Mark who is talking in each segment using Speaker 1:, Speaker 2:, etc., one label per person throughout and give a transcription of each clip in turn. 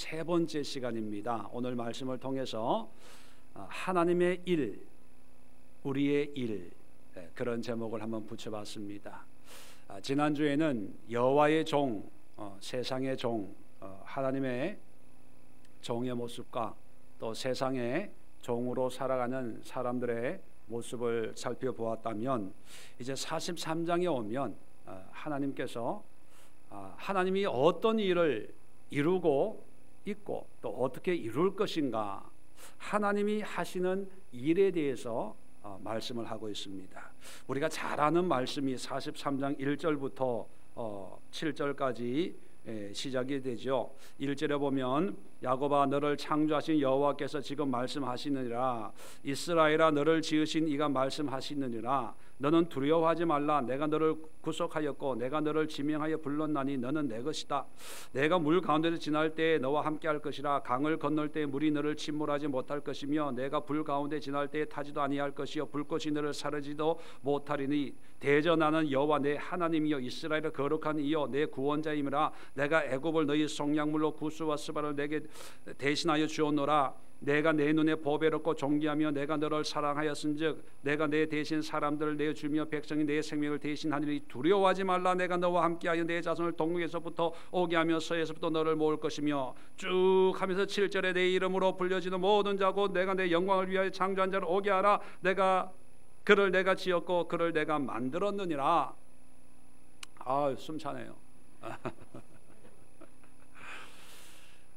Speaker 1: 세 번째 시간입니다. 오늘 말씀을 통해서 하나님의 일, 우리의 일, 그런 제목을 한번 붙여봤습니다. 지난주에는 여호와의 종, 세상의 종, 하나님의 종의 모습과 또 세상의 종으로 살아가는 사람들의 모습을 살펴보았다면, 이제 43장에 오면 하나님께서 하나님이 어떤 일을 이루고 있고 또 어떻게 이룰 것인가, 하나님이 하시는 일에 대해서 말씀을 하고 있습니다. 우리가 잘 아는 말씀이 43장 1절부터 7절까지 시작이 되죠. 1절에 보면 야곱아 너를 창조하신 여호와께서 지금 말씀하시느니라, 이스라엘아 너를 지으신 이가 말씀하시느니라, 너는 두려워하지 말라. 내가 너를 구속하였고 내가 너를 지명하여 불렀나니 너는 내 것이다. 내가 물 가운데서 지날 때에 너와 함께 할 것이라. 강을 건널 때에 물이 너를 침몰하지 못할 것이며 내가 불 가운데 지날 때에 타지도 아니할 것이요 불꽃이 너를 사르지도 못하리니 대전하는 여호와 내 하나님이여 이스라엘의 거룩한 이여 내 구원자임이라. 내가 애굽을 너희 속량물로 구스와 스바를 내게 대신하여 주었노라. 내가 내 눈에 보배롭고 존귀하며 내가 너를 사랑하였은즉 내가 내 대신 사람들을 내주며 백성이 내 생명을 대신하리니 두려워하지 말라. 내가 너와 함께하여 내 자손을 동국에서부터 오게 하며 서에서부터 너를 모을 것이며, 쭉 하면서 7절에 내 이름으로 불려지는 모든 자고 내가 내 영광을 위하여 창조한 자를 오게 하라. 그를 내가 지었고 그를 내가 만들었느니라. 숨차네요.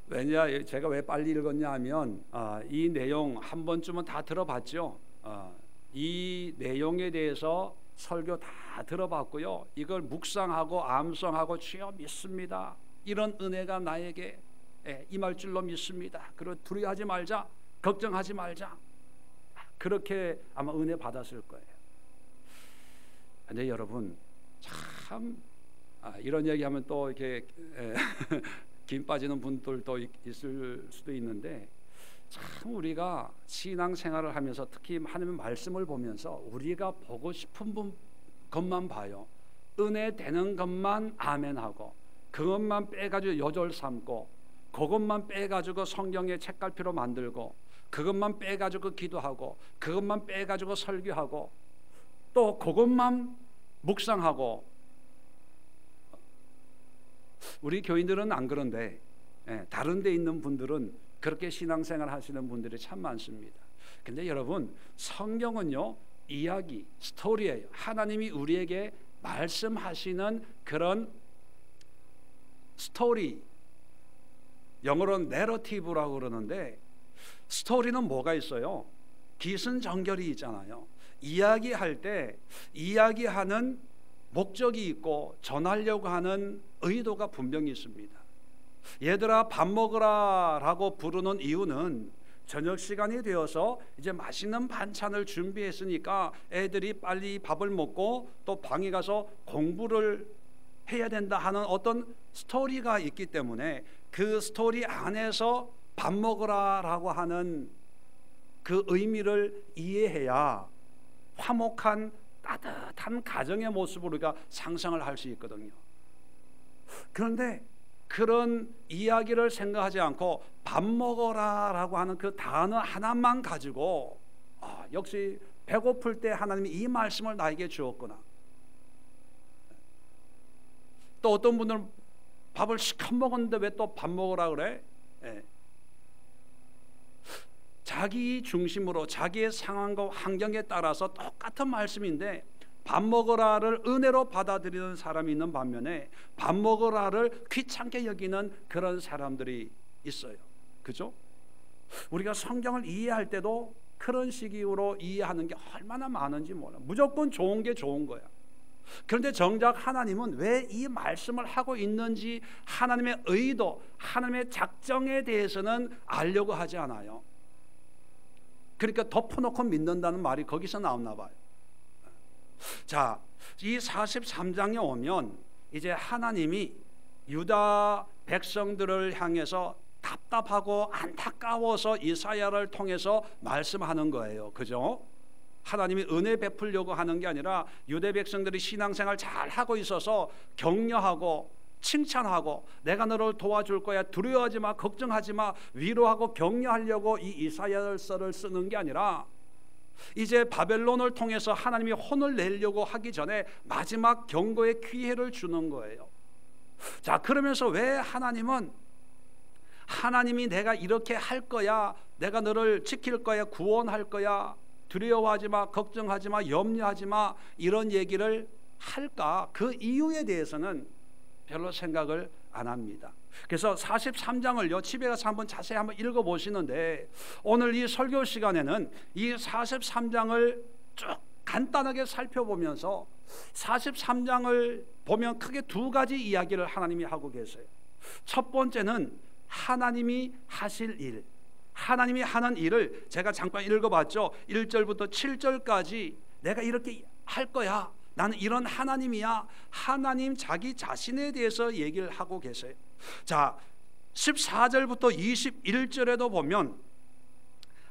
Speaker 1: 왜냐, 제가 왜 빨리 읽었냐 하면 이 내용 한 번쯤은 다 들어봤죠. 이 내용에 대해서 설교 다 들어봤고요. 이걸 묵상하고 암송하고 주여 믿습니다, 이런 은혜가 나에게 임할 줄로 믿습니다, 그리고 두려워하지 말자, 걱정하지 말자, 그렇게 아마 은혜 받았을 거예요. 근데 여러분 참 이런 얘기하면 또 이렇게 김 빠지는 분들도 있을 수도 있는데, 참 우리가 신앙생활을 하면서 특히 하나님의 말씀을 보면서 우리가 보고 싶은 것만 봐요. 은혜 되는 것만 아멘하고 그것만 빼가지고 요절 삼고 그것만 빼가지고 성경의 책갈피로 만들고 그것만 빼가지고 기도하고 그것만 빼가지고 설교하고 또 그것만 묵상하고. 우리 교인들은 안 그런데 다른 데 있는 분들은 그렇게 신앙생활 하시는 분들이 참 많습니다. 근데 여러분, 성경은요 이야기, 스토리예요. 하나님이 우리에게 말씀하시는 그런 스토리, 영어로는 내러티브라고 그러는데, 스토리는 뭐가 있어요? 기승전결이 있잖아요. 이야기할 때 이야기하는 목적이 있고 전하려고 하는 의도가 분명히 있습니다. 얘들아 밥 먹으라 라고 부르는 이유는 저녁 시간이 되어서 이제 맛있는 반찬을 준비했으니까 애들이 빨리 밥을 먹고 또 방에 가서 공부를 해야 된다 하는 어떤 스토리가 있기 때문에 그 스토리 안에서 밥 먹으라 라고 하는 그 의미를 이해해야 화목한 따뜻한 가정의 모습을 우리가 상상을 할 수 있거든요. 그런데 그런 이야기를 생각하지 않고 밥 먹어라 라고 하는 그 단어 하나만 가지고 역시 배고플 때 하나님이 이 말씀을 나에게 주었구나. 또 어떤 분들은 밥을 시커 먹었는데 왜 또 밥 먹으라 그래? 자기 중심으로 자기의 상황과 환경에 따라서 똑같은 말씀인데 밥 먹으라를 은혜로 받아들이는 사람이 있는 반면에 밥 먹으라를 귀찮게 여기는 그런 사람들이 있어요. 그죠? 우리가 성경을 이해할 때도 그런 식으로 이해하는 게 얼마나 많은지 몰라. 무조건 좋은 게 좋은 거야. 그런데 정작 하나님은 왜 이 말씀을 하고 있는지 하나님의 의도, 하나님의 작정에 대해서는 알려고 하지 않아요. 그러니까 덮어놓고 믿는다는 말이 거기서 나왔나 봐요. 자, 이 43장에 오면 이제 하나님이 유다 백성들을 향해서 답답하고 안타까워서 이사야를 통해서 말씀하는 거예요. 그죠? 하나님이 은혜 베풀려고 하는 게 아니라 유대 백성들이 신앙생활 잘 하고 있어서 격려하고 칭찬하고 내가 너를 도와줄 거야, 두려워하지 마, 걱정하지 마, 위로하고 격려하려고 이 이사야서를 쓰는 게 아니라 이제 바벨론을 통해서 하나님이 혼을 내려고 하기 전에 마지막 경고의 기회를 주는 거예요. 자, 그러면서 왜 하나님이 내가 이렇게 할 거야, 내가 너를 지킬 거야, 구원할 거야, 두려워하지 마, 걱정하지 마, 염려하지 마, 이런 얘기를 할까? 그 이유에 대해서는 별로 생각을 안 합니다. 그래서 43장을요 집에 가서 한번 자세히 한번 읽어보시는데, 오늘 이 설교 시간에는 이 43장을 쭉 간단하게 살펴보면서 43장을 보면 크게 두 가지 이야기를 하나님이 하고 계세요. 첫 번째는 하나님이 하실 일, 하나님이 하는 일을 제가 잠깐 읽어봤죠. 1절부터 7절까지 내가 이렇게 할 거야, 나는 이런 하나님이야, 하나님 자기 자신에 대해서 얘기를 하고 계세요. 자, 14절부터 21절에도 보면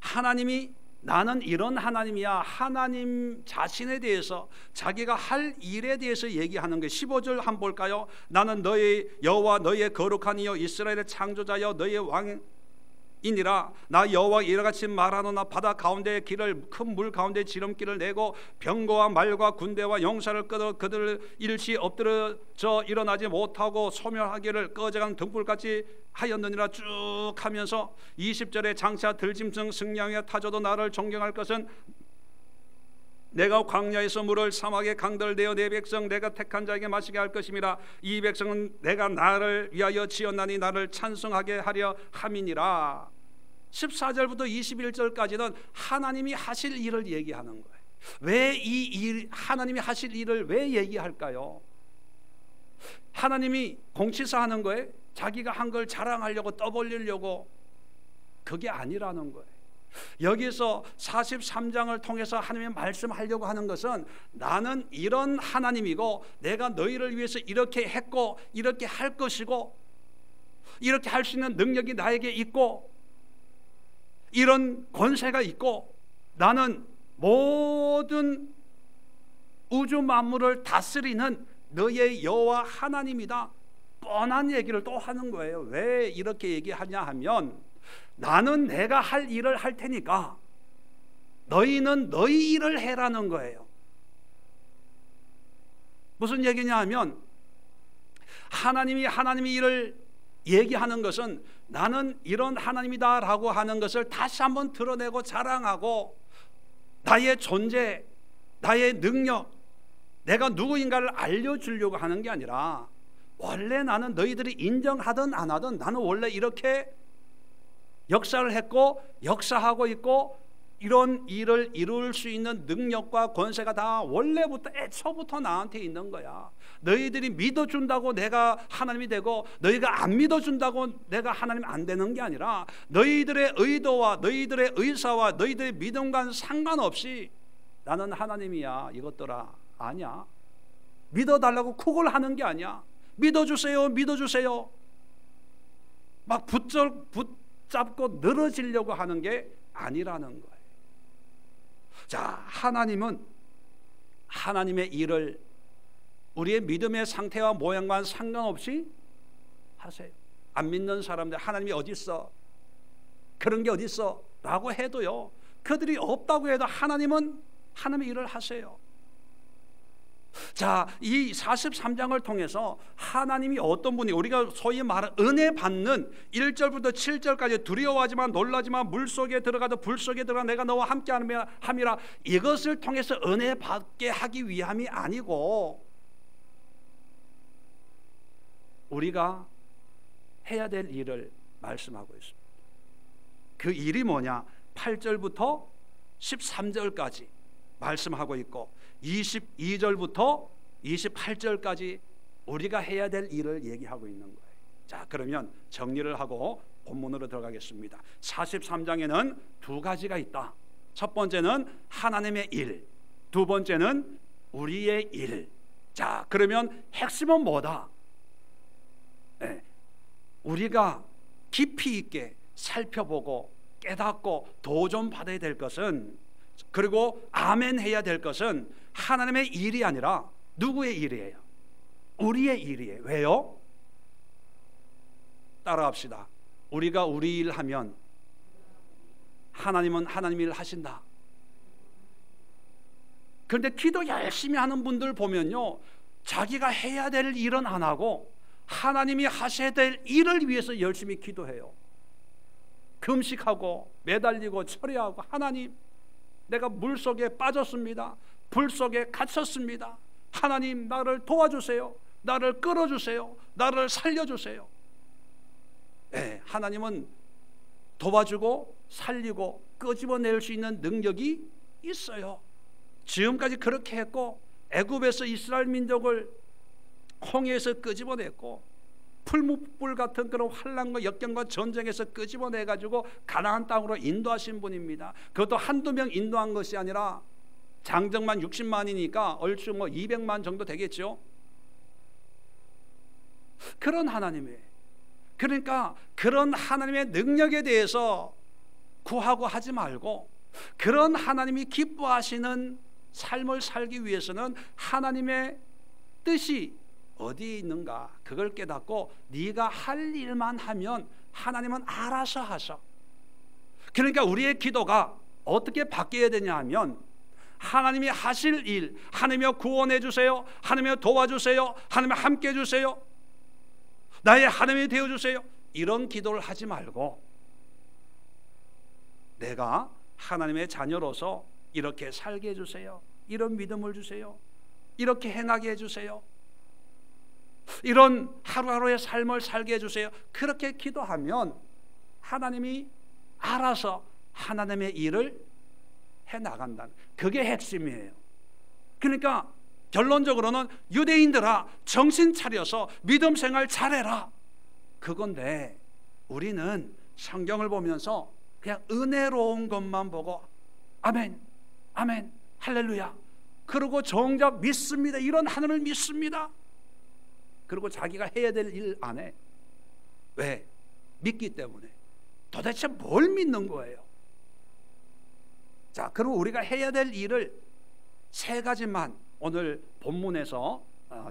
Speaker 1: 하나님이 나는 이런 하나님이야, 하나님 자신에 대해서 자기가 할 일에 대해서 얘기하는 게 15절 한번 볼까요? 나는 너의 여호와 너의 거룩한 이여 이스라엘의 창조자여 너의 왕이니라. 나 여호와 이같이 말하노나 바다 가운데의 길을 큰 물 가운데 지름길을 내고 병거와 말과 군대와 용사를 끌어 그들을 일시 엎드러져 일어나지 못하고 소멸하기를 꺼져간 등불같이 하였느니라 쭉 하면서 20절에 장차 들짐승 승냥이와 타조도 나를 존경할 것은 내가 광야에서 물을 사막에 강들을 내어 내 백성 내가 택한 자에게 마시게 할 것임이라. 이 백성은 내가 나를 위하여 지었나니 나를 찬송하게 하려 함이니라. 14절부터 21절까지는 하나님이 하실 일을 얘기하는 거예요. 왜 이 일, 하나님이 하실 일을 왜 얘기할까요? 하나님이 공치사하는 거예요? 자기가 한 걸 자랑하려고 떠벌리려고? 그게 아니라는 거예요. 여기서 43장을 통해서 하나님의 말씀하려고 하는 것은 나는 이런 하나님이고 내가 너희를 위해서 이렇게 했고 이렇게 할 것이고 이렇게 할 수 있는 능력이 나에게 있고 이런 권세가 있고 나는 모든 우주 만물을 다스리는 너의 여호와 하나님이다. 뻔한 얘기를 또 하는 거예요. 왜 이렇게 얘기하냐 하면 나는 내가 할 일을 할 테니까 너희는 너희 일을 해라는 거예요. 무슨 얘기냐 하면 하나님이 일을 얘기하는 것은 나는 이런 하나님이다 라고 하는 것을 다시 한번 드러내고 자랑하고 나의 존재, 나의 능력, 내가 누구인가를 알려주려고 하는 게 아니라 원래 나는 너희들이 인정하든 안 하든 나는 원래 이렇게 역사를 했고 역사하고 있고 이런 일을 이룰 수 있는 능력과 권세가 다 원래부터 애초부터 나한테 있는 거야. 너희들이 믿어준다고 내가 하나님이 되고 너희가 안 믿어준다고 내가 하나님 안 되는 게 아니라 너희들의 의도와 너희들의 의사와 너희들의 믿음과는 상관없이 나는 하나님이야 이것들아. 아니야. 믿어달라고 쿡을 하는 게 아니야. 믿어주세요 믿어주세요 막 붙잡고 늘어지려고 하는 게 아니라는 거예요. 자, 하나님은 하나님의 일을 우리의 믿음의 상태와 모양과는 상관없이 하세요. 안 믿는 사람들 하나님이 어디 있어? 그런 게 어디 있어? 라고 해도요, 그들이 없다고 해도 하나님은 하나님의 일을 하세요. 자, 이 43장을 통해서 하나님이 어떤 분이 우리가 소위 말하는 은혜 받는 1절부터 7절까지 두려워하지마 놀라지마 물속에 들어가도 불속에 들어가 내가 너와 함께 함이라 이것을 통해서 은혜 받게 하기 위함이 아니고 우리가 해야 될 일을 말씀하고 있습니다. 그 일이 뭐냐? 8절부터 13절까지 말씀하고 있고 22절부터 28절까지 우리가 해야 될 일을 얘기하고 있는 거예요. 자, 그러면 정리를 하고 본문으로 들어가겠습니다. 43장에는 두 가지가 있다. 첫 번째는 하나님의 일, 두 번째는 우리의 일. 자, 그러면 핵심은 뭐다? 네, 우리가 깊이 있게 살펴보고 깨닫고 도전 받아야 될 것은, 그리고 아멘 해야 될 것은 하나님의 일이 아니라 누구의 일이에요? 우리의 일이에요. 왜요? 따라합시다. 우리가 우리 일 하면 하나님은 하나님 일 하신다. 그런데 기도 열심히 하는 분들 보면요, 자기가 해야 될 일은 안 하고 하나님이 하셔야 될 일을 위해서 열심히 기도해요. 금식하고 매달리고 철회하고, 하나님 내가 물속에 빠졌습니다. 불 속에 갇혔습니다. 하나님 나를 도와주세요. 나를 끌어주세요. 나를 살려주세요. 네, 하나님은 도와주고 살리고 끄집어낼 수 있는 능력이 있어요. 지금까지 그렇게 했고, 애굽에서 이스라엘 민족을 홍해에서 끄집어냈고, 풀무불 같은 그런 환난과 역경과 전쟁에서 끄집어내가지고 가나안 땅으로 인도하신 분입니다. 그것도 한두 명 인도한 것이 아니라 장정만 60만이니까 얼추 200만 정도 되겠죠. 그런 하나님이에요. 그러니까 그런 하나님의 능력에 대해서 구하고 하지 말고, 그런 하나님이 기뻐하시는 삶을 살기 위해서는 하나님의 뜻이 어디에 있는가 그걸 깨닫고 네가 할 일만 하면 하나님은 알아서 하셔. 그러니까 우리의 기도가 어떻게 바뀌어야 되냐 하면, 하나님이 하실 일, 하나님이여 구원해 주세요, 하나님이여 도와주세요, 하나님이여 함께 해주세요, 나의 하나님이 되어주세요, 이런 기도를 하지 말고 내가 하나님의 자녀로서 이렇게 살게 해주세요, 이런 믿음을 주세요, 이렇게 행하게 해주세요, 이런 하루하루의 삶을 살게 해주세요, 그렇게 기도하면 하나님이 알아서 하나님의 일을 해나간다는, 그게 핵심이에요. 그러니까 결론적으로는 유대인들아 정신 차려서 믿음 생활 잘해라, 그건데 우리는 성경을 보면서 그냥 은혜로운 것만 보고 아멘 아멘 할렐루야, 그리고 정작 믿습니다, 이런 하나님을 믿습니다, 그리고 자기가 해야 될 일 안 해. 왜? 믿기 때문에. 도대체 뭘 믿는 거예요? 자, 그럼 우리가 해야 될 일을 세 가지만 오늘 본문에서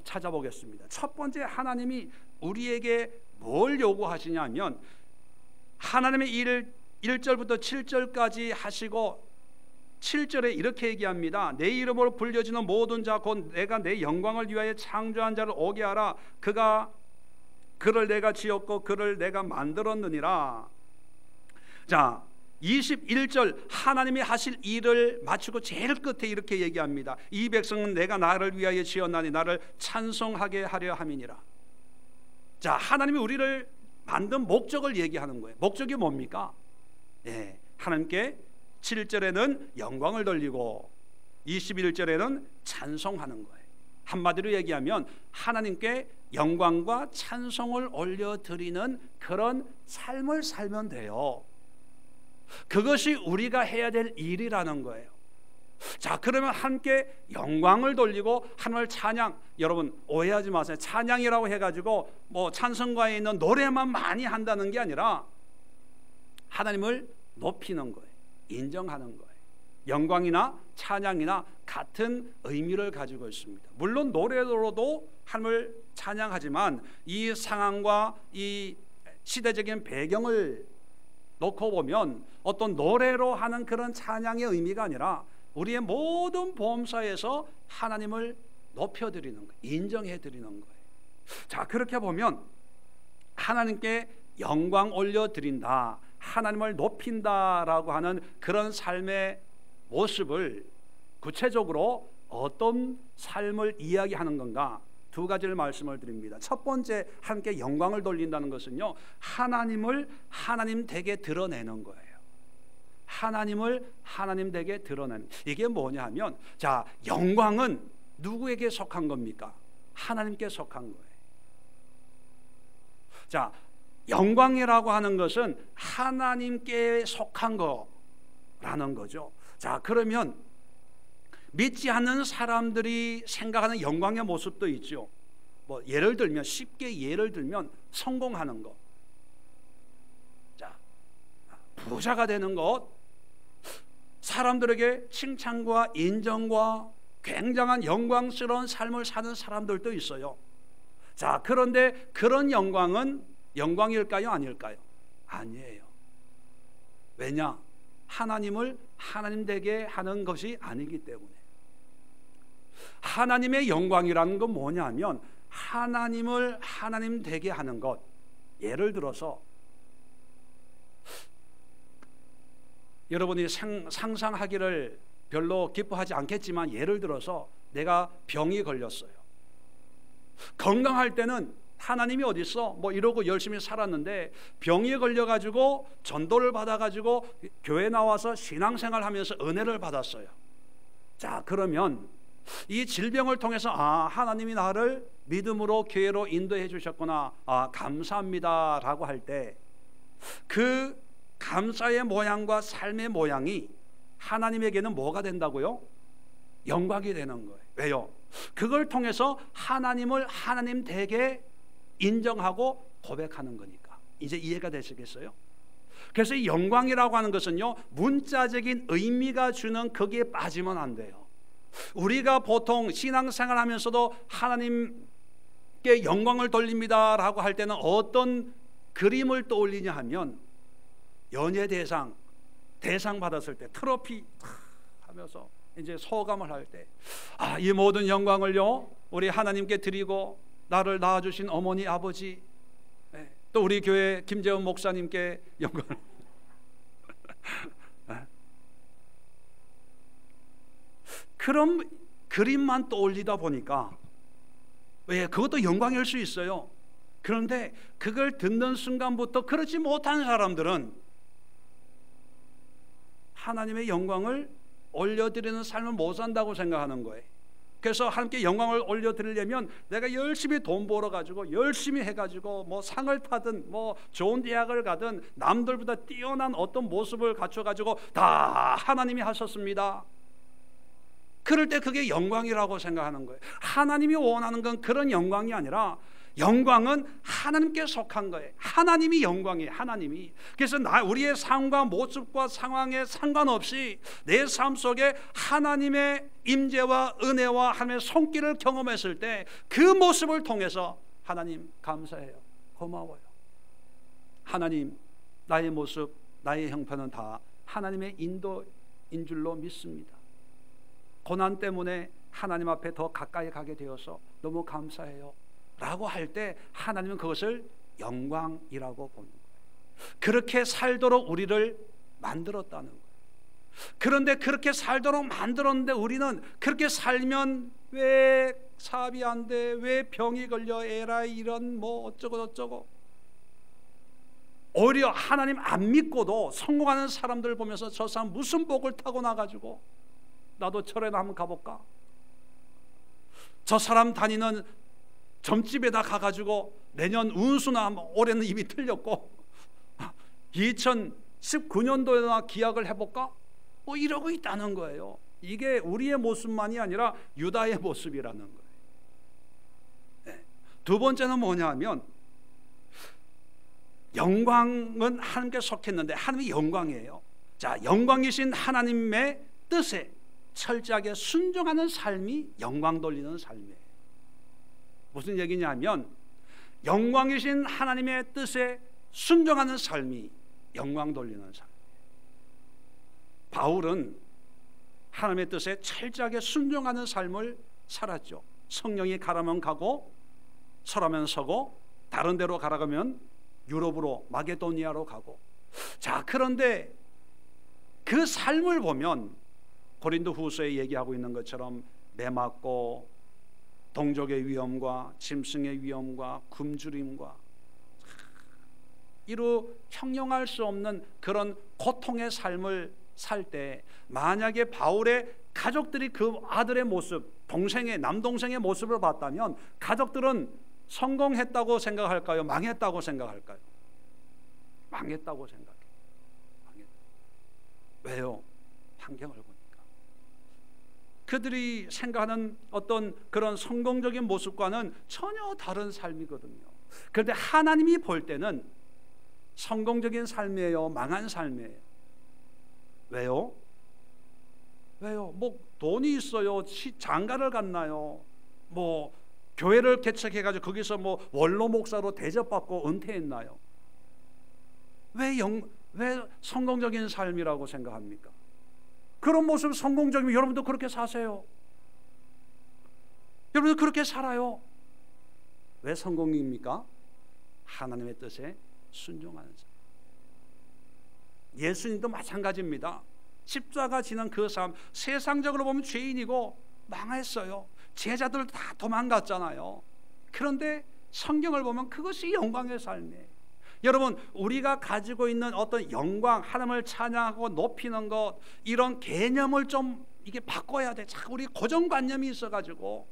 Speaker 1: 찾아보겠습니다. 첫 번째, 하나님이 우리에게 뭘 요구하시냐면, 하나님의 일을 1절부터 7절까지 하시고 7절에 이렇게 얘기합니다. 내 이름으로 불려지는 모든 자 곧 내가 내 영광을 위하여 창조한 자를 오게 하라. 그를 내가 지었고 그를 내가 만들었느니라. 자, 21절 하나님이 하실 일을 마치고 제일 끝에 이렇게 얘기합니다. 이 백성은 내가 나를 위하여 지었나니 나를 찬송하게 하려 함이니라. 자, 하나님이 우리를 만든 목적을 얘기하는 거예요. 목적이 뭡니까? 네, 하나님께 7절에는 영광을 돌리고 21절에는 찬송하는 거예요. 한마디로 얘기하면 하나님께 영광과 찬송을 올려드리는 그런 삶을 살면 돼요. 그것이 우리가 해야 될 일이라는 거예요. 자, 그러면 함께 영광을 돌리고 하나님을 찬양, 여러분 오해하지 마세요. 찬양이라고 해가지고 찬송가에 있는 노래만 많이 한다는 게 아니라 하나님을 높이는 거예요. 인정하는 거예요. 영광이나 찬양이나 같은 의미를 가지고 있습니다. 물론 노래로도 하나님을 찬양하지만 이 상황과 이 시대적인 배경을 놓고 보면 어떤 노래로 하는 그런 찬양의 의미가 아니라 우리의 모든 범사에서 하나님을 높여드리는 거예요. 인정해드리는 거예요. 자, 그렇게 보면 하나님께 영광 올려드린다, 하나님을 높인다라고 하는 그런 삶의 모습을 구체적으로 어떤 삶을 이야기하는 건가, 두 가지를 말씀을 드립니다. 첫 번째, 함께 영광을 돌린다는 것은요, 하나님을 하나님 되게 드러내는 거예요. 하나님을 하나님 되게 드러내는, 이게 뭐냐 하면, 자, 영광은 누구에게 속한 겁니까? 하나님께 속한 거예요. 자, 영광이라고 하는 것은 하나님께 속한 거라는 거죠. 자, 그러면 믿지 않는 사람들이 생각하는 영광의 모습도 있죠. 예를 들면, 쉽게 예를 들면 성공하는 것, 자, 부자가 되는 것, 사람들에게 칭찬과 인정과 굉장한 영광스러운 삶을 사는 사람들도 있어요. 자, 그런데 그런 영광은 영광일까요? 아닐까요? 아니에요. 왜냐? 하나님을 하나님 되게 하는 것이 아니기 때문에. 하나님의 영광이라는 건 뭐냐면 하나님을 하나님 되게 하는 것. 예를 들어서 여러분이 상상하기를 별로 기뻐하지 않겠지만, 예를 들어서 내가 병이 걸렸어요. 건강할 때는 하나님이 어디 있어? 뭐 이러고 열심히 살았는데 병이 걸려가지고 전도를 받아가지고 교회 나와서 신앙생활 하면서 은혜를 받았어요. 자, 그러면 이 질병을 통해서 하나님이 나를 믿음으로 교회로 인도해 주셨구나, 감사합니다 라고 할 때 그 감사의 모양과 삶의 모양이 하나님에게는 뭐가 된다고요? 영광이 되는 거예요. 왜요? 그걸 통해서 하나님을 하나님 되게 인정하고 고백하는 거니까. 이제 이해가 되시겠어요? 그래서 이 영광이라고 하는 것은요, 문자적인 의미가 주는 거기에 빠지면 안 돼요. 우리가 보통 신앙생활 하면서도 하나님께 영광을 돌립니다 라고 할 때는 어떤 그림을 떠올리냐 하면, 연예대상 대상 받았을 때 트로피 하면서 이제 소감을 할 때, 이 모든 영광을요 우리 하나님께 드리고 나를 낳아주신 어머니 아버지, 또 우리 교회 김재원 목사님께 영광을 그런 그림만 떠올리다 보니까, 왜 그것도 영광일 수 있어요. 그런데 그걸 듣는 순간부터 그렇지 못한 사람들은 하나님의 영광을 올려드리는 삶을 못 산다고 생각하는 거예요. 그래서 하나님께 영광을 올려드리려면 내가 열심히 돈 벌어가지고 열심히 해가지고 뭐 상을 타든 뭐 좋은 대학을 가든 남들보다 뛰어난 어떤 모습을 갖춰가지고 다 하나님이 하셨습니다. 그럴 때 그게 영광이라고 생각하는 거예요. 하나님이 원하는 건 그런 영광이 아니라, 영광은 하나님께 속한 거예요. 하나님이 영광이에요. 하나님이. 그래서 우리의 삶과 모습과 상황에 상관없이 내 삶 속에 하나님의 임재와 은혜와 하나님의 손길을 경험했을 때 그 모습을 통해서 하나님 감사해요, 고마워요. 하나님, 나의 모습, 나의 형편은 다 하나님의 인도인 줄로 믿습니다. 고난 때문에 하나님 앞에 더 가까이 가게 되어서 너무 감사해요 라고 할 때 하나님은 그것을 영광이라고 보는 거예요. 그렇게 살도록 우리를 만들었다는 거예요. 그런데 그렇게 살도록 만들었는데 우리는 그렇게 살면 왜 사업이 안 돼, 왜 병이 걸려, 에라 이런 뭐 어쩌고 저쩌고, 오히려 하나님 안 믿고도 성공하는 사람들 보면서 저 사람 무슨 복을 타고 나가지고 나도 절에나 한번 가볼까, 저 사람 다니는 점집에다 가가지고 내년 운수나 올해는 이미 틀렸고 2019년도에나 기약을 해볼까, 뭐 이러고 있다는 거예요. 이게 우리의 모습만이 아니라 유다의 모습이라는 거예요. 네. 두 번째는 뭐냐 하면, 영광은 하나님께 속했는데 하나님이 영광이에요. 자, 영광이신 하나님의 뜻에 철저하게 순종하는 삶이 영광 돌리는 삶이에요. 무슨 얘기냐면, 영광이신 하나님의 뜻에 순종하는 삶이 영광 돌리는 삶이에요. 바울은 하나님의 뜻에 철저하게 순종하는 삶을 살았죠. 성령이 가라면 가고 서라면 서고 다른 데로 가라면 유럽으로 마게도니아로 가고. 자, 그런데 그 삶을 보면 고린도 후서에 얘기하고 있는 것처럼 매 맞고 동족의 위험과 짐승의 위험과 굶주림과 이루 형용할 수 없는 그런 고통의 삶을 살 때, 만약에 바울의 가족들이 그 아들의 모습, 동생의 남동생의 모습을 봤다면 가족들은 성공했다고 생각할까요? 망했다고 생각할까요? 망했다고 생각해요. 망했다. 왜요? 환경을 보니까. 그들이 생각하는 어떤 그런 성공적인 모습과는 전혀 다른 삶이거든요. 그런데 하나님이 볼 때는 성공적인 삶이에요, 망한 삶이에요? 왜요? 왜요? 뭐 돈이 있어요, 장가를 갔나요? 뭐 교회를 개척해가지고 거기서 뭐 원로 목사로 대접받고 은퇴했나요? 왜 성공적인 삶이라고 생각합니까? 그런 모습 성공적이면 여러분도 그렇게 사세요. 여러분도 그렇게 살아요. 왜 성공입니까? 하나님의 뜻에 순종하는 삶. 예수님도 마찬가지입니다. 십자가 지는 그 삶, 세상적으로 보면 죄인이고 망했어요. 제자들 다 도망갔잖아요. 그런데 성경을 보면 그것이 영광의 삶이에요. 여러분, 우리가 가지고 있는 어떤 영광, 하나님을 찬양하고 높이는 것, 이런 개념을 좀 이게 바꿔야 돼. 자꾸 우리 고정관념이 있어가지고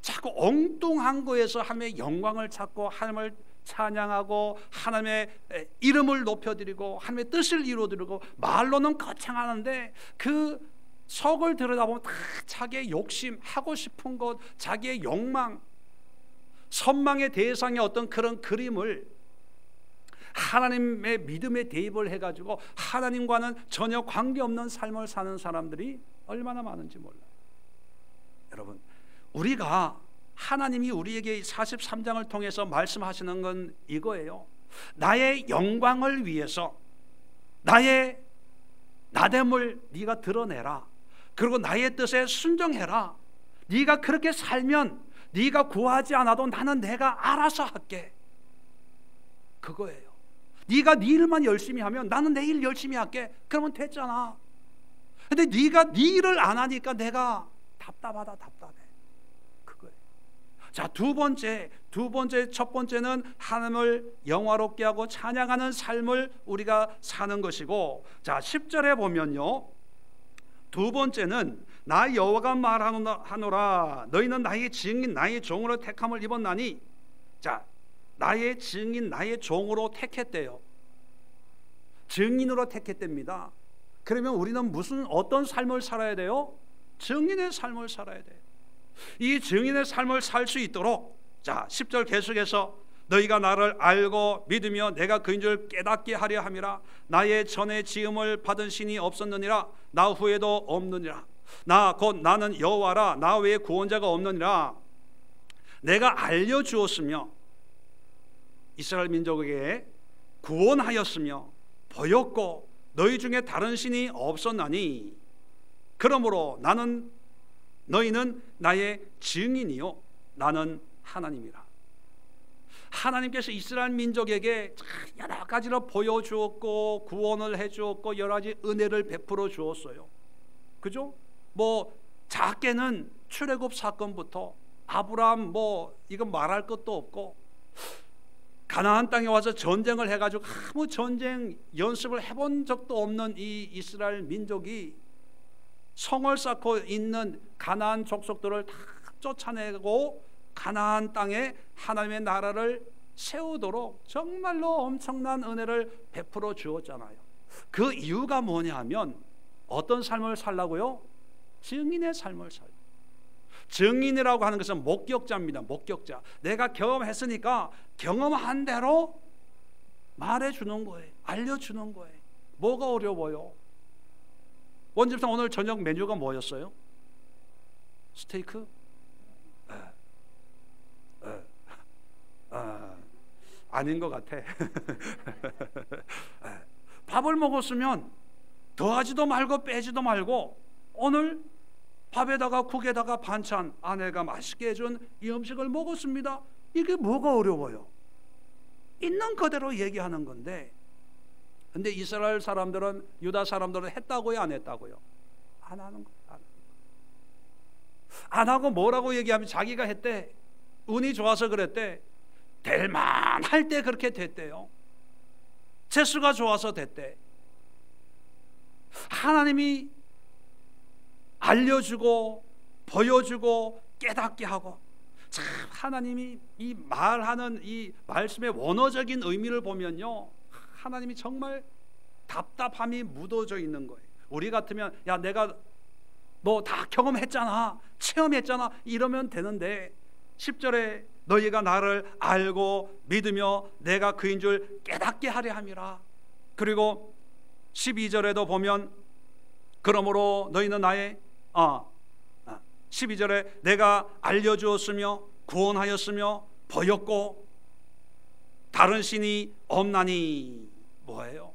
Speaker 1: 자꾸 엉뚱한 거에서 하나님의 영광을 찾고 하나님을 찬양하고 하나님의 이름을 높여드리고 하나님의 뜻을 이루어드리고 말로는 거창하는데 그 속을 들여다보면 다 자기의 욕심, 하고 싶은 것, 자기의 욕망, 선망의 대상의 어떤 그런 그림을 하나님의 믿음에 대입을 해가지고 하나님과는 전혀 관계없는 삶을 사는 사람들이 얼마나 많은지 몰라요. 여러분, 우리가 하나님이 우리에게 43장을 통해서 말씀하시는 건 이거예요. 나의 영광을 위해서 나의 나됨을 네가 드러내라. 그리고 나의 뜻에 순종해라. 네가 그렇게 살면 네가 구하지 않아도 나는 내가 알아서 할게. 그거예요. 네가 네 일만 열심히 하면 나는 내 일 열심히 할게. 그러면 됐잖아. 근데 네가 네 일을 안 하니까 내가 답답하다, 답답해. 그거예요. 자, 두 번째, 첫 번째는 하나님을 영화롭게 하고 찬양하는 삶을 우리가 사는 것이고, 자, 10절에 보면요, 두 번째는 나 여호와가 말하노라 너희는 나의 증인 나의 종으로 택함을 입었나니. 자, 나의 증인 나의 종으로 택했대요. 증인으로 택했답니다. 그러면 우리는 어떤 삶을 살아야 돼요? 증인의 삶을 살아야 돼요. 이 증인의 삶을 살 수 있도록, 자, 10절 계속해서 너희가 나를 알고 믿으며 내가 그인 줄 깨닫게 하려 함이라. 나의 전에 지음을 받은 신이 없었느니라. 나 후에도 없느니라. 나 곧 나는 여호와라. 나 외에 구원자가 없느니라. 내가 알려주었으며 이스라엘 민족에게 구원하였으며 보였고 너희 중에 다른 신이 없었나니. 그러므로 너희는 나의 증인이요 나는 하나님이라. 하나님께서 이스라엘 민족에게 여러 가지로 보여주었고 구원을 해주었고 여러 가지 은혜를 베풀어 주었어요. 그죠? 뭐 작게는 출애굽 사건부터 아브라함 이건 말할 것도 없고, 가나안 땅에 와서 전쟁을 해가지고 아무 전쟁 연습을 해본 적도 없는 이 이스라엘 민족이 성을 쌓고 있는 가나안 족속들을 다 쫓아내고 가나안 땅에 하나님의 나라를 세우도록 정말로 엄청난 은혜를 베풀어 주었잖아요. 그 이유가 뭐냐 하면 어떤 삶을 살라고요? 증인의 삶을 살고. 증인이라고 하는 것은 목격자입니다. 목격자. 내가 경험했으니까 경험한 대로 말해주는 거예요. 알려주는 거예요. 뭐가 어려워요? 원집사 오늘 저녁 메뉴가 뭐였어요? 스테이크? 아닌 것 같아. 밥을 먹었으면 더하지도 말고 빼지도 말고 오늘 밥에다가 국에다가 반찬 아내가 맛있게 해준 이 음식을 먹었습니다. 이게 뭐가 어려워요? 있는 그대로 얘기하는 건데, 근데 이스라엘 사람들은, 유다 사람들은 했다고요, 안 했다고요? 안 하는 거예요. 안 하고 뭐라고 얘기하면 자기가 했대. 운이 좋아서 그랬대. 될 만할 때 그렇게 됐대요. 재수가 좋아서 됐대. 하나님이 알려주고 보여주고 깨닫게 하고, 참 하나님이 이 말하는 이 말씀의 원어적인 의미를 보면요, 하나님이 정말 답답함이 묻어져 있는 거예요. 우리 같으면 야 내가 너 다 경험했잖아, 체험했잖아 이러면 되는데, 10절에 너희가 나를 알고 믿으며 내가 그인 줄 깨닫게 하려 함이라. 그리고 12절에도 보면 그러므로 너희는 나의 12절에 내가 알려주었으며 구원하였으며 보였고 다른 신이 없나니. 뭐예요?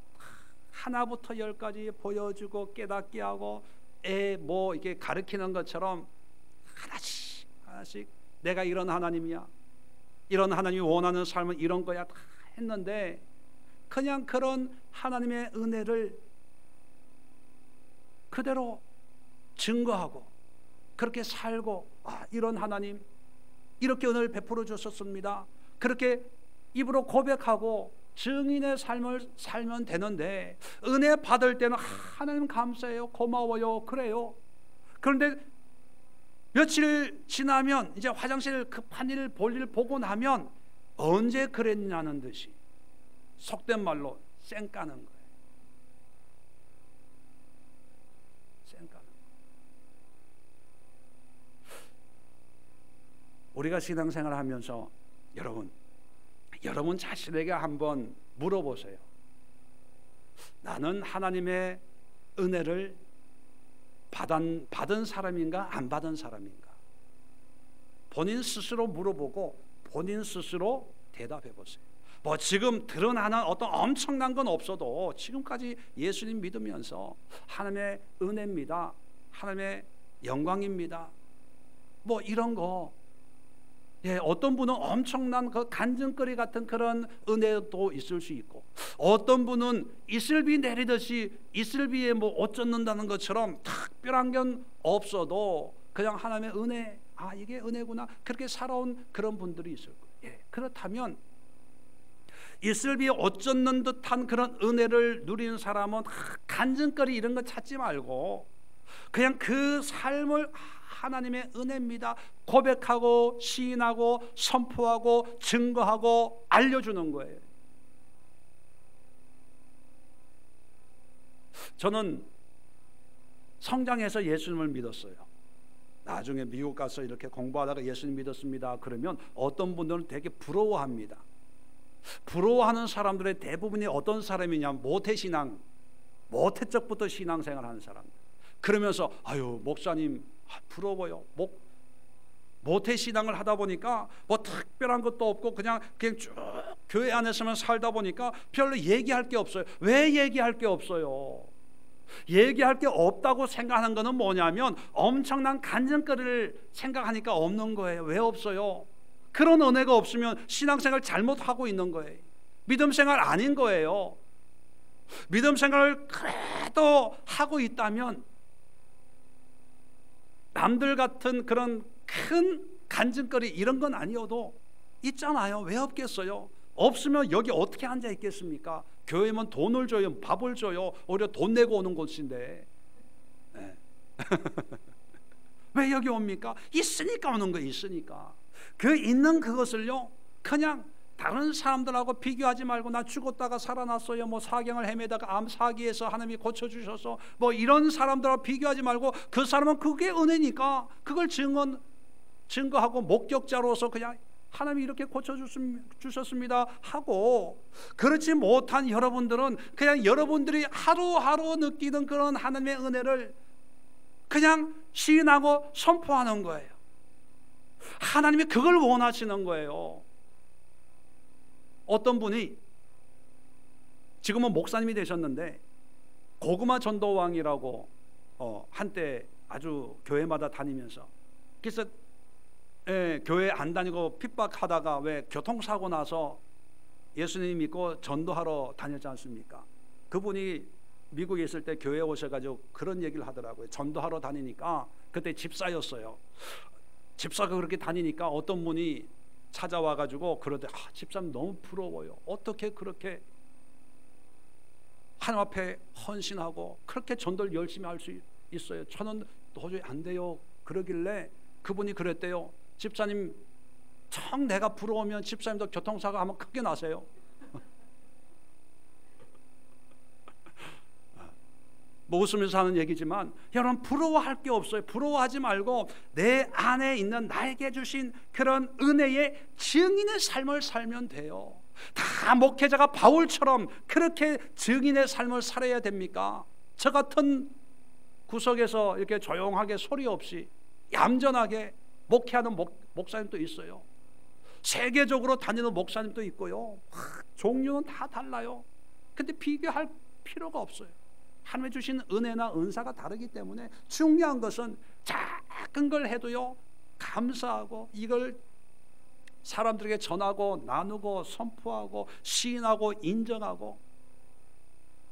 Speaker 1: 하나부터 열까지 보여주고 깨닫게 하고 이게 가르치는 것처럼 하나씩 하나씩 내가 이런 하나님이야, 이런 하나님이 원하는 삶은 이런 거야 다 했는데, 그냥 그런 하나님의 은혜를 그대로 증거하고 그렇게 살고, 이런 하나님 이렇게 은혜를 베풀어 주셨습니다, 그렇게 입으로 고백하고 증인의 삶을 살면 되는데, 은혜 받을 때는 하나님 감사해요, 고마워요, 그래요. 그런데 며칠 지나면 이제 화장실 급한 일 볼 일 보고 나면 언제 그랬냐는 듯이 속된 말로 쌩 까는 거예요. 쌩 까는 거예요. 우리가 신앙생활을 하면서 여러분 자신에게 한번 물어보세요. 나는 하나님의 은혜를 받은 사람인가 안 받은 사람인가? 본인 스스로 물어보고 본인 스스로 대답해 보세요. 뭐 지금 드러나는 어떤 엄청난 건 없어도 지금까지 예수님 믿으면서 하나님의 은혜입니다, 하나님의 영광입니다, 뭐 이런 거, 어떤 분은 엄청난 그 간증거리 같은 그런 은혜도 있을 수 있고, 어떤 분은 이슬비 내리듯이 이슬비에 뭐 옷 젖는다는 것처럼 특별한 건 없어도 그냥 하나님의 은혜, 이게 은혜구나, 그렇게 살아온 그런 분들이 있을 거예요. 그렇다면 이슬비에 옷 젖는 듯한 그런 은혜를 누리는 사람은 간증거리 이런 거 찾지 말고 그냥 그 삶을 하나님의 은혜입니다 고백하고 시인하고 선포하고 증거하고 알려주는 거예요. 저는 성장해서 예수님을 믿었어요. 나중에 미국 가서 이렇게 공부하다가 예수님 믿었습니다 그러면 어떤 분들은 되게 부러워합니다. 부러워하는 사람들의 대부분이 어떤 사람이냐면 모태신앙, 모태적부터 신앙생활 하는 사람들. 그러면서 아유 목사님 부러워요. 모태신앙을 하다 보니까 뭐 특별한 것도 없고 그냥 쭉 교회 안에서만 살다 보니까 별로 얘기할 게 없어요. 왜 얘기할 게 없어요? 얘기할 게 없다고 생각하는 것은 뭐냐면 엄청난 간증거리를 생각하니까 없는 거예요. 왜 없어요? 그런 은혜가 없으면 신앙생활 잘못하고 있는 거예요. 믿음생활 아닌 거예요. 믿음생활을 그래도 하고 있다면 남들 같은 그런 큰 간증거리 이런 건 아니어도 있잖아요. 왜 없겠어요? 없으면 여기 어떻게 앉아 있겠습니까? 교회면 돈을 줘요, 밥을 줘요. 오히려 돈 내고 오는 곳인데 왜 여기 옵니까? 있으니까 오는 거예요. 있으니까. 그 있는 그것을요 그냥 다른 사람들하고 비교하지 말고 나 죽었다가 살아났어요, 뭐 사경을 헤매다가 암 사기에서 하나님이 고쳐주셔서 뭐 이런 사람들하고 비교하지 말고 그 사람은 그게 은혜니까 그걸 증거하고 목격자로서 그냥 하나님이 이렇게 고쳐주셨습니다 하고, 그렇지 못한 여러분들은 그냥 여러분들이 하루하루 느끼는 그런 하나님의 은혜를 그냥 시인하고 선포하는 거예요. 하나님이 그걸 원하시는 거예요. 어떤 분이 지금은 목사님이 되셨는데 고구마 전도왕이라고 한때 아주 교회마다 다니면서, 그래서 교회 안 다니고 핍박하다가 왜 교통사고 나서 예수님 믿고 전도하러 다녔지 않습니까? 그분이 미국에 있을 때 교회에 오셔가지고 그런 얘기를 하더라고요. 전도하러 다니니까, 그때 집사였어요. 집사가 그렇게 다니니까 어떤 분이 찾아와가지고 그러대, 집사님 너무 부러워요. 어떻게 그렇게 하나님 앞에 헌신하고 그렇게 전도를 열심히 할 수 있어요? 저는 도저히 안 돼요. 그러길래 그분이 그랬대요. 집사님 청 내가 부러우면 집사님도 교통사고 한번 크게 나세요. 뭐 웃으면서 하는 얘기지만 여러분 부러워할 게 없어요. 부러워하지 말고 내 안에 있는 나에게 주신 그런 은혜의 증인의 삶을 살면 돼요. 다 목회자가 바울처럼 그렇게 증인의 삶을 살아야 됩니까? 저 같은 구석에서 이렇게 조용하게 소리 없이 얌전하게 목회하는 목사님도 있어요. 세계적으로 다니는 목사님도 있고요. 종류는 다 달라요. 근데 비교할 필요가 없어요. 하나님이 주신 은혜나 은사가 다르기 때문에 중요한 것은 작은 걸 해도요, 감사하고 이걸 사람들에게 전하고 나누고 선포하고 시인하고 인정하고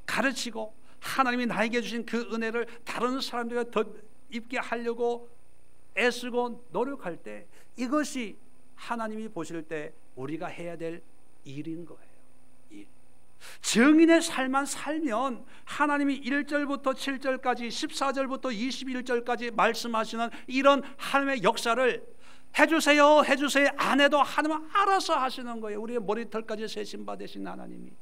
Speaker 1: 가르치고 하나님이 나에게 주신 그 은혜를 다른 사람들에게 더 입게 하려고 애쓰고 노력할 때, 이것이 하나님이 보실 때 우리가 해야 될 일인 거예요. 일. 증인의 삶만 살면 하나님이 1절부터 7절까지 14절부터 21절까지 말씀하시는 이런 하나님의 역사를 해주세요 해주세요 안 해도 하나님은 알아서 하시는 거예요. 우리의 머리털까지 세심 받으신 하나님이.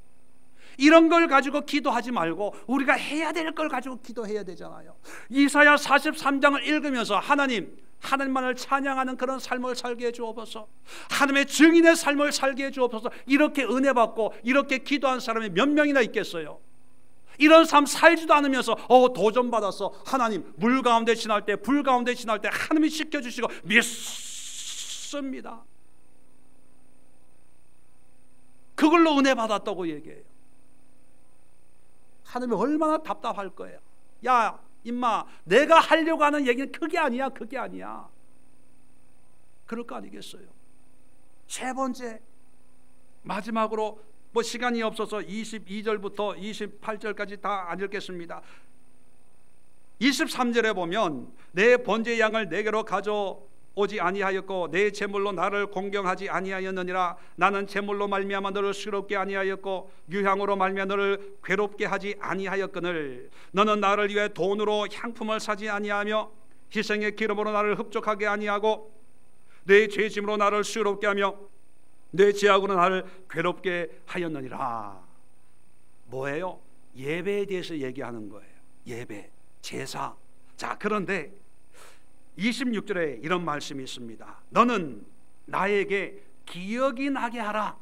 Speaker 1: 이런 걸 가지고 기도하지 말고 우리가 해야 될 걸 가지고 기도해야 되잖아요. 이사야 43장을 읽으면서 하나님만을 찬양하는 그런 삶을 살게 해 주옵소서. 하나님의 증인의 삶을 살게 해 주옵소서. 이렇게 은혜 받고 이렇게 기도한 사람이 몇 명이나 있겠어요? 이런 삶 살지도 않으면서 도전 받았어. 하나님, 물 가운데 지날 때, 불 가운데 지날 때 하나님이 지켜주시고 믿습니다. 그걸로 은혜 받았다고 얘기해요. 하나님이 얼마나 답답할 거예요. 야 임마, 내가 하려고 하는 얘기는 그게 아니야, 그게 아니야. 그럴 거 아니겠어요? 세 번째, 마지막으로 시간이 없어서 22절부터 28절까지 다 안 읽겠습니다. 23절에 보면 내 번제 양을 내게로 가져오지 아니하였고 내 제물로 나를 공경하지 아니하였느니라. 나는 제물로 말미암아 너를 수롭게 아니하였고 유향으로 말미암아 너를 괴롭게 하지 아니하였거늘 너는 나를 위해 돈으로 향품을 사지 아니하며 희생의 기름으로 나를 흡족하게 아니하고 내 죄짐으로 나를 수롭게 하며 내 죄악으로 나를 괴롭게 하였느니라. 뭐예요? 예배에 대해서 얘기하는 거예요. 예배, 제사. 자, 그런데 26절에 이런 말씀이 있습니다. 너는 나에게 기억이 나게 하라.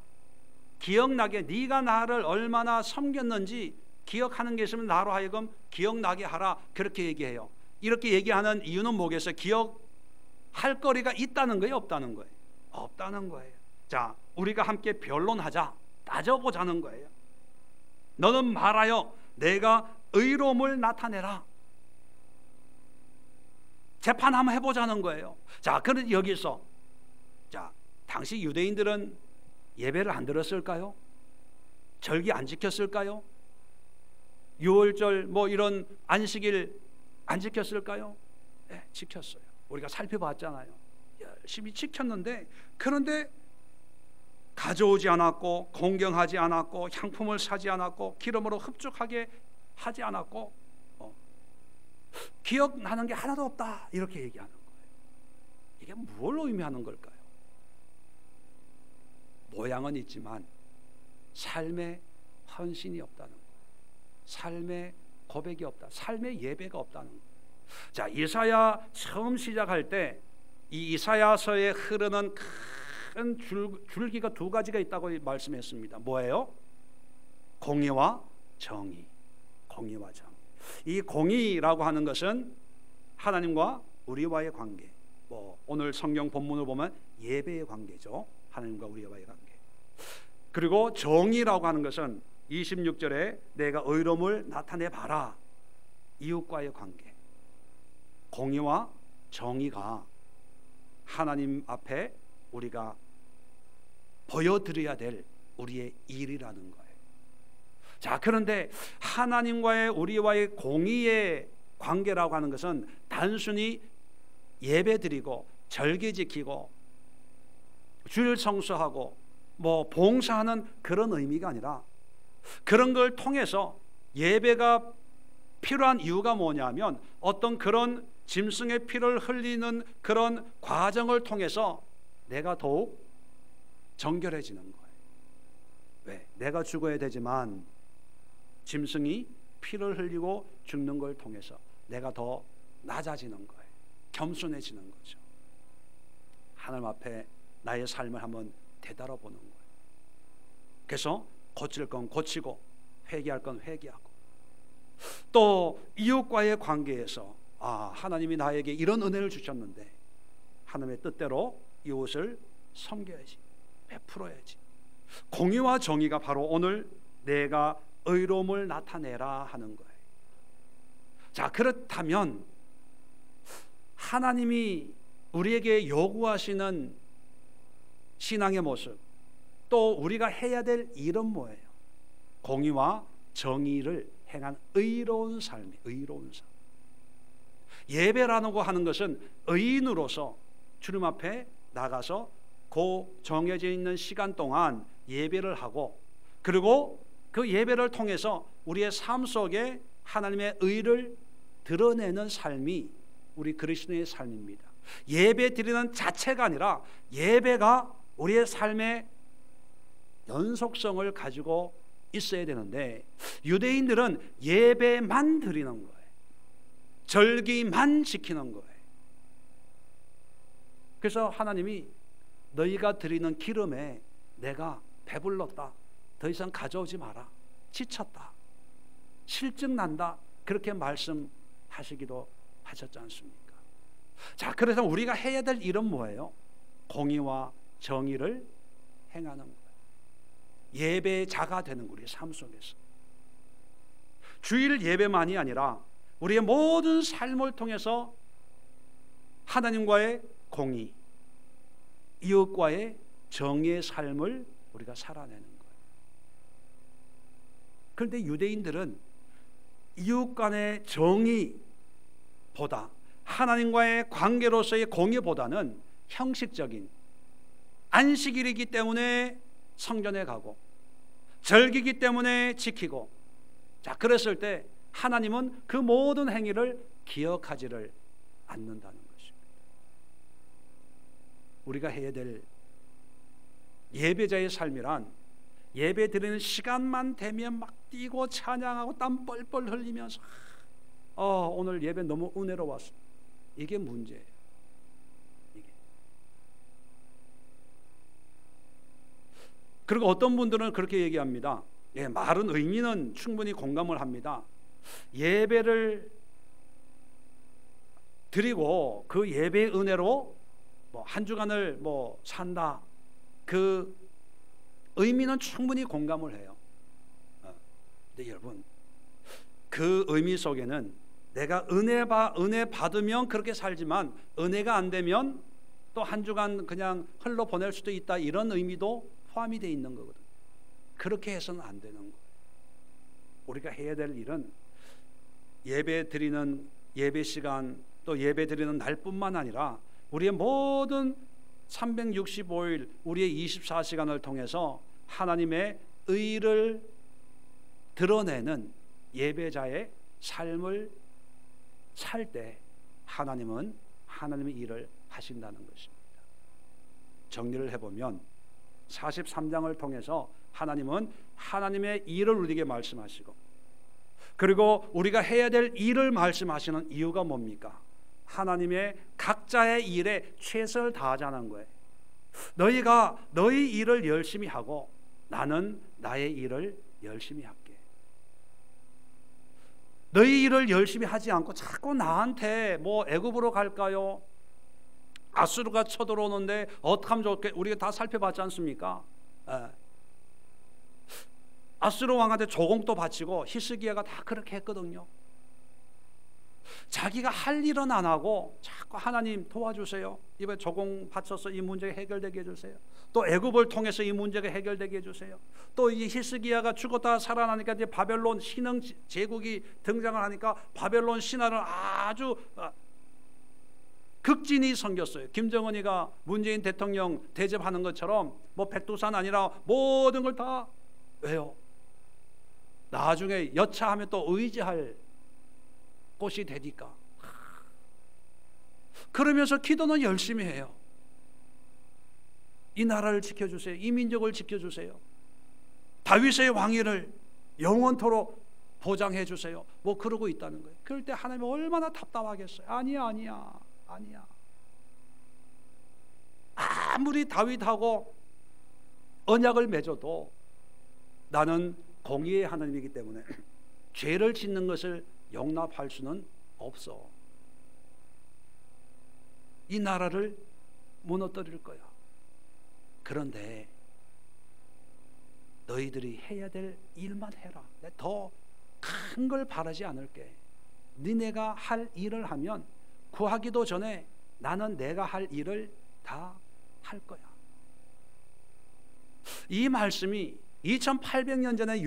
Speaker 1: 기억나게, 네가 나를 얼마나 섬겼는지 기억하는 게 있으면 나로 하여금 기억나게 하라. 그렇게 얘기해요. 이렇게 얘기하는 이유는 뭐겠어요? 기억할 거리가 있다는 거예요, 없다는 거예요? 없다는 거예요. 자, 우리가 함께 변론하자, 따져보자는 거예요. 너는 말하여 내가 의로움을 나타내라. 재판 한번 해보자는 거예요. 자, 그런데 여기서 당시 유대인들은 예배를 안 드렸을까요? 절기 안 지켰을까요? 유월절 이런 안식일 안 지켰을까요? 네, 지켰어요. 우리가 살펴봤잖아요. 열심히 지켰는데, 그런데 가져오지 않았고 공경하지 않았고 향품을 사지 않았고 기름으로 흡족하게 하지 않았고 기억나는 게 하나도 없다, 이렇게 얘기하는 거예요. 이게 뭘 의미하는 걸까요? 모양은 있지만 삶의 헌신이 없다는 거예요. 삶의 고백이 없다, 삶의 예배가 없다는 거예요. 자, 이사야 처음 시작할 때 이 이사야서에 흐르는 큰 줄기가 두 가지가 있다고 말씀했습니다. 뭐예요? 공의와 정의. 공의와 정의. 이 공의라고 하는 것은 하나님과 우리와의 관계. 오늘 성경 본문을 보면 예배의 관계죠. 하나님과 우리와의 관계. 그리고 정의라고 하는 것은 26절에 내가 의로움을 나타내 봐라. 이웃과의 관계. 공의와 정의가 하나님 앞에 우리가 보여드려야 될 우리의 일이라는 거예요. 자, 그런데 하나님과의 우리와의 공의의 관계라고 하는 것은 단순히 예배 드리고 절기 지키고 주일 성수하고 봉사하는 그런 의미가 아니라, 그런 걸 통해서 예배가 필요한 이유가 뭐냐면 어떤 그런 짐승의 피를 흘리는 그런 과정을 통해서 내가 더욱 정결해지는 거예요. 왜? 내가 죽어야 되지만 짐승이 피를 흘리고 죽는 걸 통해서 내가 더 낮아지는 거예요. 겸손해지는 거죠. 하나님 앞에 나의 삶을 한번 되돌아보는 거예요. 그래서 고칠 건 고치고 회개할 건 회개하고, 또 이웃과의 관계에서 하나님이 나에게 이런 은혜를 주셨는데 하나님의 뜻대로 이웃을 섬겨야지, 베풀어야지. 공의와 정의가 바로 오늘 내가 의로움을 나타내라 하는 거예요. 자, 그렇다면 하나님이 우리에게 요구하시는 신앙의 모습, 또 우리가 해야 될 일은 뭐예요? 공의와 정의를 행한 의로운 삶이, 의로운 삶. 예배라는 거 하는 것은 의인으로서 주님 앞에 나가서 그 정해져 있는 시간 동안 예배를 하고, 그리고 그 예배를 통해서 우리의 삶 속에 하나님의 의를 드러내는 삶이 우리 그리스도의 삶입니다. 예배 드리는 자체가 아니라 예배가 우리의 삶의 연속성을 가지고 있어야 되는데, 유대인들은 예배만 드리는 거예요. 절기만 지키는 거예요. 그래서 하나님이 너희가 드리는 기름에 내가 배불렀다, 더 이상 가져오지 마라, 지쳤다, 실증 난다, 그렇게 말씀하시기도 하셨지 않습니까? 자, 그래서 우리가 해야 될 일은 뭐예요? 공의와 정의를 행하는 거예요. 예배자가 되는 우리의 삶 속에서. 주일 예배만이 아니라 우리의 모든 삶을 통해서 하나님과의 공의, 이웃과의 정의의 삶을 우리가 살아내는 거예요. 그런데 유대인들은 이웃 간의 정의보다, 하나님과의 관계로서의 공의보다는 형식적인, 안식일이기 때문에 성전에 가고 절기이기 때문에 지키고, 자, 그랬을 때 하나님은 그 모든 행위를 기억하지를 않는다는 것입니다. 우리가 해야 될 예배자의 삶이란, 예배 드리는 시간만 되면 막 뛰고 찬양하고 땀 뻘뻘 흘리면서 오늘 예배 너무 은혜로웠어, 이게 문제예요. 이게. 그리고 어떤 분들은 그렇게 얘기합니다. 예, 말은 의미는 충분히 공감을 합니다. 예배를 드리고 그 예배의 은혜로 뭐 한 주간을 뭐 산다, 그 의미는 충분히 공감을 해요. 근데 여러분, 그 의미 속에는 내가 은혜 받으면 그렇게 살지만 은혜가 안 되면 또 한 주간 그냥 흘러 보낼 수도 있다, 이런 의미도 포함이 되어 있는 거거든. 그렇게 해서는 안 되는 거예요. 우리가 해야 될 일은 예배 드리는 예배 시간, 또 예배 드리는 날뿐만 아니라 우리의 모든 365일 우리의 24시간을 통해서 하나님의 의를 드러내는 예배자의 삶을 살 때 하나님은 하나님의 일을 하신다는 것입니다. 정리를 해보면 43장을 통해서 하나님은 하나님의 일을 우리에게 말씀하시고, 그리고 우리가 해야 될 일을 말씀하시는 이유가 뭡니까? 하나님의 각자의 일에 최선을 다하자는 거예요. 너희가 너희 일을 열심히 하고 나는 나의 일을 열심히 할게. 너희 일을 열심히 하지 않고 자꾸 나한테 뭐 애굽으로 갈까요? 아수르가 쳐들어오는데 어떻게 하면 좋을까? 우리가 다 살펴봤지 않습니까? 아수르 왕한테 조공도 바치고 히스기야가 다 그렇게 했거든요. 자기가 할 일은 안 하고 자꾸 하나님 도와주세요, 이번에 조공 바쳐서 이 문제가 해결되게 해주세요, 또 애굽을 통해서 이 문제가 해결되게 해주세요, 또 이 히스기야가 죽었다 살아나니까 이제 바벨론 신흥 제국이 등장을 하니까 바벨론 신화를 아주 극진히 섬겼어요. 김정은이가 문재인 대통령 대접하는 것처럼 뭐 백두산 아니라 모든 걸 다, 왜요? 나중에 여차하면 또 의지할 곳이 되니까. 그러면서 기도는 열심히 해요. 이 나라를 지켜주세요, 이 민족을 지켜주세요, 다윗의 왕위를 영원토록 보장해 주세요, 뭐 그러고 있다는 거예요. 그럴 때 하나님이 얼마나 답답하겠어요. 아니야. 아무리 다윗하고 언약을 맺어도 나는 공의의 하나님이기 때문에 죄를 짓는 것을 용납할 수는 없어. 이 나라를 무너뜨릴 거야. 그런데 너희들이 해야 될 일만 해라. 더 큰 걸 바라지 않을게. 니네가 할 일을 하면 구하기도 전에 나는 내가 할 일을 다 할 거야. 이 말씀이 2800년 전에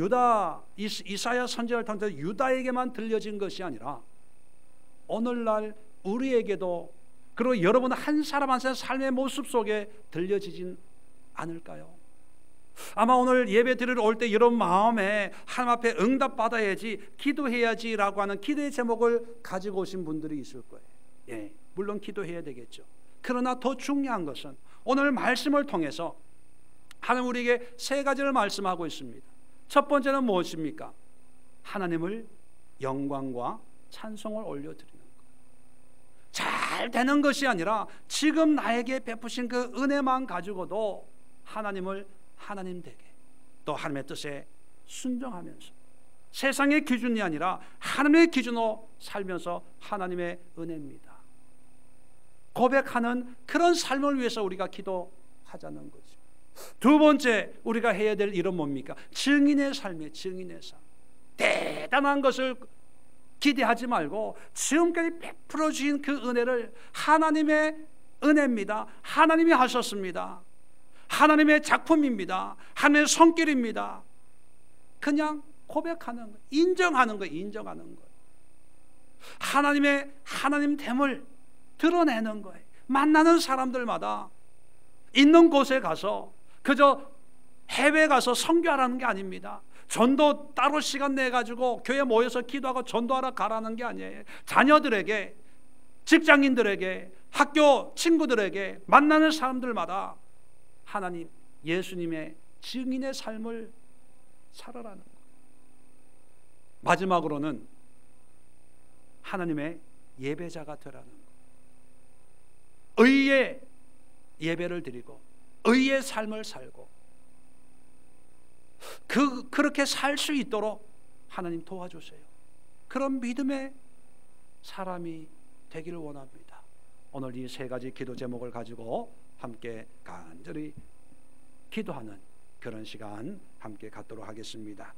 Speaker 1: 이사야 선지자를 통해서 유다에게만 들려진 것이 아니라 오늘날 우리에게도, 그리고 여러분 한 사람 한 사람 삶의 모습 속에 들려지진 않을까요? 아마 오늘 예배 드리러 올 때 이런 마음에 하나님 앞에 응답받아야지, 기도해야지라고 하는 기도의 제목을 가지고 오신 분들이 있을 거예요. 예, 물론 기도해야 되겠죠. 그러나 더 중요한 것은 오늘 말씀을 통해서 하나님 우리에게 세 가지를 말씀하고 있습니다. 첫 번째는 무엇입니까? 하나님을 영광과 찬송을 올려드리는 것. 잘 되는 것이 아니라 지금 나에게 베푸신 그 은혜만 가지고도 하나님을 하나님 되게, 또 하나님의 뜻에 순종하면서 세상의 기준이 아니라 하나님의 기준으로 살면서 하나님의 은혜입니다 고백하는 그런 삶을 위해서 우리가 기도하자는 거죠. 두 번째 우리가 해야 될 일은 뭡니까? 증인의 삶이에요. 증인의 삶. 대단한 것을 기대하지 말고 지금까지 베풀어 주신 그 은혜를, 하나님의 은혜입니다. 하나님이 하셨습니다. 하나님의 작품입니다. 하나님의 손길입니다. 그냥 고백하는 거예요. 인정하는 거예요. 인정하는 거예요. 하나님의 하나님됨을 드러내는 거예요. 만나는 사람들마다 있는 곳에 가서 그저 해외 가서 선교하라는 게 아닙니다. 전도 따로 시간 내가지고 교회 모여서 기도하고 전도하러 가라는 게 아니에요. 자녀들에게, 직장인들에게, 학교 친구들에게, 만나는 사람들마다 하나님, 예수님의 증인의 삶을 살아라는 거예요. 마지막으로는 하나님의 예배자가 되라는 거예요. 의의 예배를 드리고 의의 삶을 살고 그렇게 살 수 있도록 하나님 도와주세요. 그런 믿음의 사람이 되기를 원합니다. 오늘 이 세 가지 기도 제목을 가지고 함께 간절히 기도하는 그런 시간 함께 갖도록 하겠습니다.